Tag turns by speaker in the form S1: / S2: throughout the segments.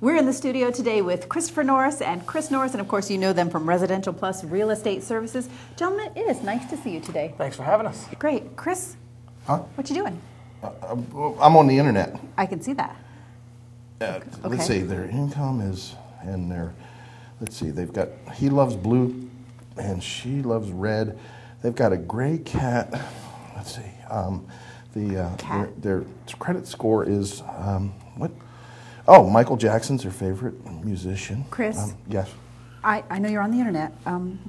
S1: We're in the studio today with Christopher Norris and Chris Norris, and of course you know them from Residential Plus Real Estate Services. Gentlemen, it is nice to see you today.
S2: Thanks for having us.
S1: Great. Chris, what you doing?
S3: I'm on the internet.
S1: I can see that.
S3: Let's see, their income is, and their, let's see, they've got, he loves blue and she loves red. They've got a gray cat. Let's see, their credit score is, what? Oh, Michael Jackson's their favorite musician.
S1: Chris?
S3: Yes.
S1: I know you're on the internet.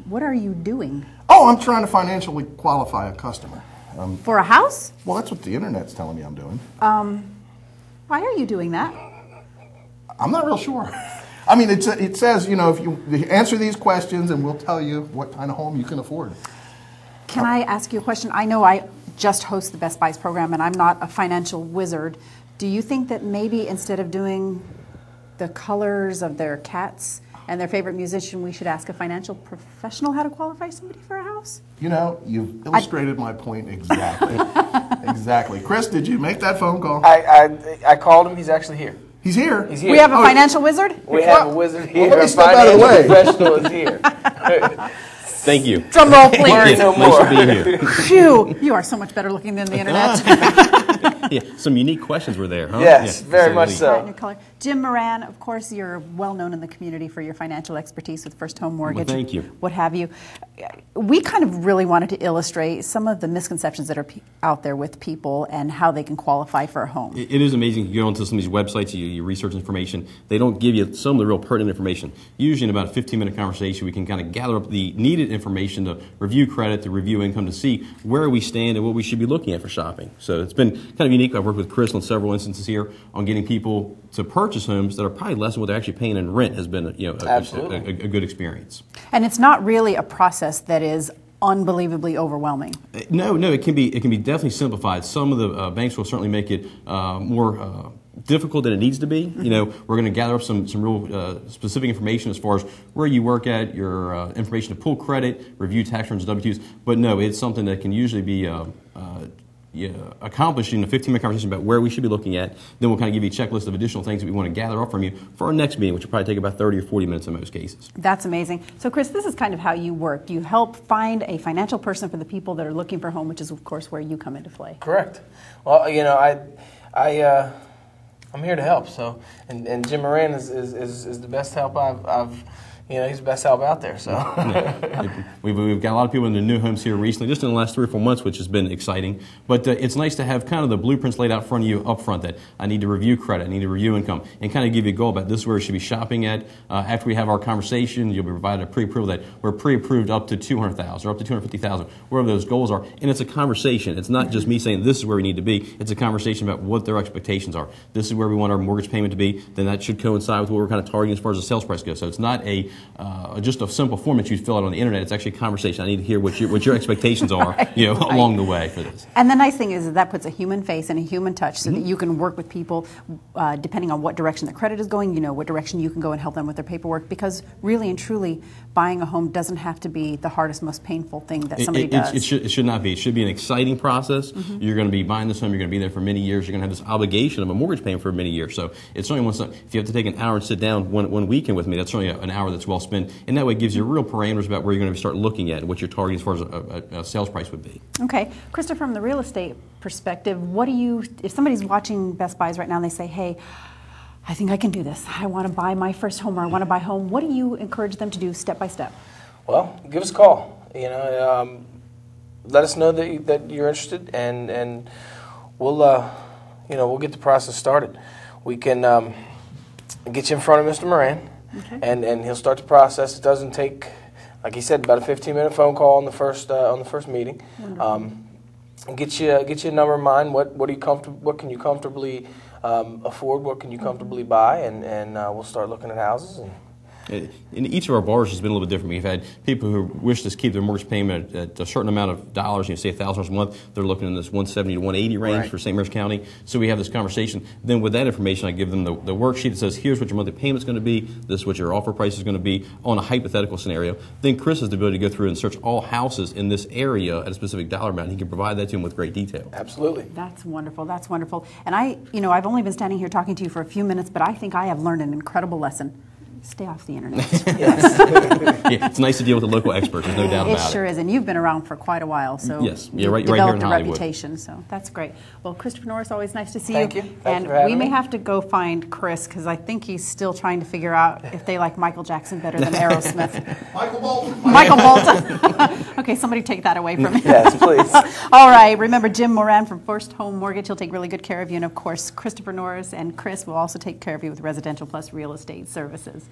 S1: What are you doing?
S3: Oh, I'm trying to financially qualify a customer.
S1: For a house?
S3: Well, that's what the internet's telling me I'm doing.
S1: Why are you doing that?
S3: I'm not real sure. I mean, it says, you know, if you answer these questions and we'll tell you what kind of home you can afford.
S1: Can I ask you a question? I know I just host the Best Buys program and I'm not a financial wizard. Do you think that maybe instead of doing the colors of their cats and their favorite musician, we should ask a financial professional how to qualify somebody for a house?
S3: You know, you've illustrated my point exactly. Exactly. Chris, did you make that phone call?
S2: I called him. He's actually here.
S3: He's here?
S2: He's here.
S1: We have a financial wizard?
S2: We have a wizard here.
S3: Well, let me step out of the way.
S2: Professional is here.
S4: Thank you.
S1: Drum roll, please.
S2: Learn no
S4: Nice
S2: more.
S4: to be here.
S1: Phew, you are so much better looking than the internet.
S4: Yeah, some unique questions were there, huh?
S2: Yes,
S4: Yeah,
S2: very much
S4: absolutely.
S2: so.
S1: New color. Jim Moran, of course, you're well known in the community for your financial expertise with First Home Mortgage.
S4: Well, thank you.
S1: What have you. We kind of really wanted to illustrate some of the misconceptions that are out there with people and how they can qualify for a home.
S4: It is amazing. You go onto some of these websites, you research information. They don't give you some of the real pertinent information. Usually in about a 15-minute conversation, we can kind of gather up the needed information to review credit, to review income, to see where we stand and what we should be looking at for shopping. So it's been kind of unique. I've worked with Chris on several instances here on getting people to purchase homes that are probably less than what they're actually paying in rent. Has been a good experience.
S1: And it's not really a process that is unbelievably overwhelming.
S4: No, it can be definitely simplified. Some of the banks will certainly make it more difficult than it needs to be. You know, we're going to gather up some real specific information as far as where you work at, your information to pull credit, review tax returns, W-2s. But no, it's something that can usually be accomplished in a 15-minute conversation about where we should be looking at. Then we'll kind of give you a checklist of additional things that we want to gather up from you for our next meeting, which will probably take about 30 or 40 minutes in most cases.
S1: That's amazing. So, Chris, this is kind of how you work. You help find a financial person for the people that are looking for a home, which is, of course, where you come into play.
S2: Correct. Well, you know, I'm here to help. So, and Jim Moran is the best help I've you know, he's the best help out there. So
S4: we've got a lot of people in the new homes here recently, just in the last 3 or 4 months, which has been exciting. But it's nice to have kind of the blueprints laid out in front of you up front that I need to review credit, I need to review income, and kind of give you a goal about this is where we should be shopping at. After we have our conversation, you'll be provided a pre-approval that we're pre-approved up to $200,000 or up to $250,000, wherever those goals are. And it's a conversation. It's not just me saying this is where we need to be. It's a conversation about what their expectations are. This is where we want our mortgage payment to be. Then that should coincide with what we're kind of targeting as far as the sales price goes. So it's not just a simple form that you fill out on the internet. It's actually a conversation. I need to hear what your expectations are, right, along the way for this.
S1: And the nice thing is that puts a human face and a human touch so that you can work with people depending on what direction the credit is going, what direction you can go and help them with their paperwork, because really and truly buying a home doesn't have to be the hardest, most painful thing that somebody does.
S4: It should not be. It should be an exciting process. You're going to be buying this home. You're going to be there for many years. You're going to have this obligation of a mortgage payment for many years. So it's certainly if you have to take an hour and sit down one weekend with me, that's certainly an hour that's well spent. And that way it gives you real parameters about where you're going to start looking at and what your target as far as a sales price would be.
S1: Okay. Christopher, from the real estate perspective, if somebody's watching Best Buys right now and they say, hey, I think I can do this. I want to buy my first home, or I want to buy a home. What do you encourage them to do step by step?
S2: Well, give us a call. Let us know that you're interested, and we'll get the process started. We can get you in front of Mr. Moran, okay, and he'll start the process. It doesn't take, like he said, about a 15-minute phone call on the first meeting. Get you a number in mind. What can you comfortably afford? What can you comfortably buy? And we'll start looking at houses. And
S4: In each of our bars has been a little bit different. We've had people who wish to keep their mortgage payment at a certain amount of dollars, say $1,000 a month. They're looking in this 170 to 180 range
S2: Right.
S4: for St. Mary's County. So we have this conversation. Then with that information, I give them the worksheet that says, here's what your monthly payment's going to be. This is what your offer price is going to be on a hypothetical scenario. Then Chris has the ability to go through and search all houses in this area at a specific dollar amount. He can provide that to them with great detail.
S2: Absolutely.
S1: That's wonderful. That's wonderful. And I've only been standing here talking to you for a few minutes, but I think I have learned an incredible lesson. Stay off the internet.
S4: Yeah, it's nice to deal with the local experts. There's no doubt
S1: It
S4: about
S1: sure
S4: it.
S1: is, and you've been around for quite a while, so
S4: Yes. Yeah,
S1: you've
S4: right here in
S1: developed a
S4: Hollywood.
S1: reputation. So that's great. Well, Christopher Norris, always nice to see
S2: Thank you. Thank you for having
S1: we may
S2: me.
S1: have to go find Chris because I think he's still trying to figure out if they like Michael Jackson better than Aerosmith.
S3: Michael Bolton.
S1: Michael Bolton. Okay, somebody take that away from me.
S2: Yes, please.
S1: All right. Remember Jim Moran from First Home Mortgage. He'll take really good care of you, and of course, Christopher Norris and Chris will also take care of you with Residential Plus Real Estate Services.